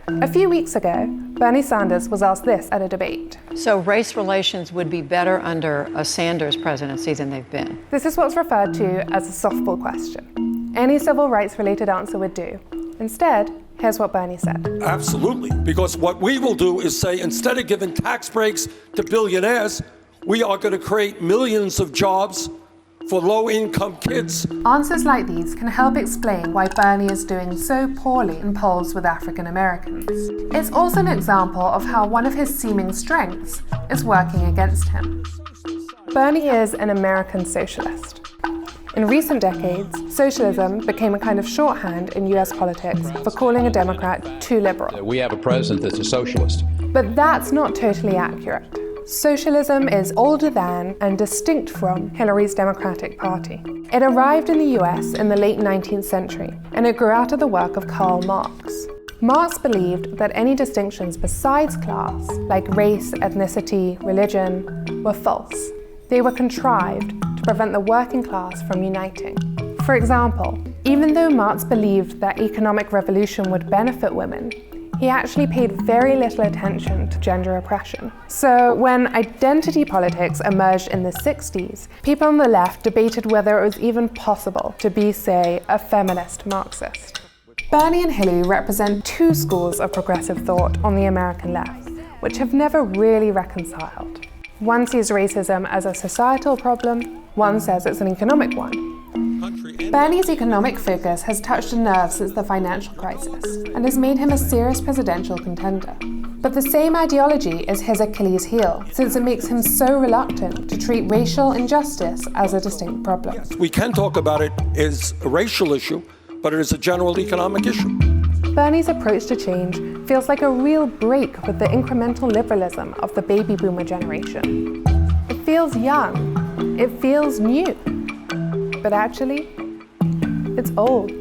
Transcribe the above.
A few weeks ago, Bernie Sanders was asked this at a debate. So race relations would be better under a Sanders presidency than they've been? This is what's referred to as a softball question. Any civil rights-related answer would do. Instead, here's what Bernie said. Absolutely, because what we will do is say, instead of giving tax breaks to billionaires, we are going to create millions of jobs for low-income kids. Answers like these can help explain why Bernie is doing so poorly in polls with African Americans. It's also an example of how one of his seeming strengths is working against him. Bernie is an American socialist. In recent decades, socialism became a kind of shorthand in US politics for calling a Democrat too liberal. We have a president that's a socialist. But that's not totally accurate. Socialism is older than and distinct from Hillary's Democratic Party. It arrived in the US in the late 19th century, and it grew out of the work of Karl Marx. Marx believed that any distinctions besides class, like race, ethnicity, religion, were false. They were contrived to prevent the working class from uniting. For example, even though Marx believed that economic revolution would benefit women, he actually paid very little attention to gender oppression. So when identity politics emerged in the 60s, people on the left debated whether it was even possible to be, say, a feminist Marxist. Bernie and Hillary represent two schools of progressive thought on the American left, which have never really reconciled. One sees racism as a societal problem, one says it's an economic one. Bernie's economic focus has touched a nerve since the financial crisis and has made him a serious presidential contender. But the same ideology is his Achilles heel, since it makes him so reluctant to treat racial injustice as a distinct problem. Yes, we can talk about it as a racial issue, but it is a general economic issue. Bernie's approach to change feels like a real break with the incremental liberalism of the baby boomer generation. It feels young, it feels new, but actually, it's old.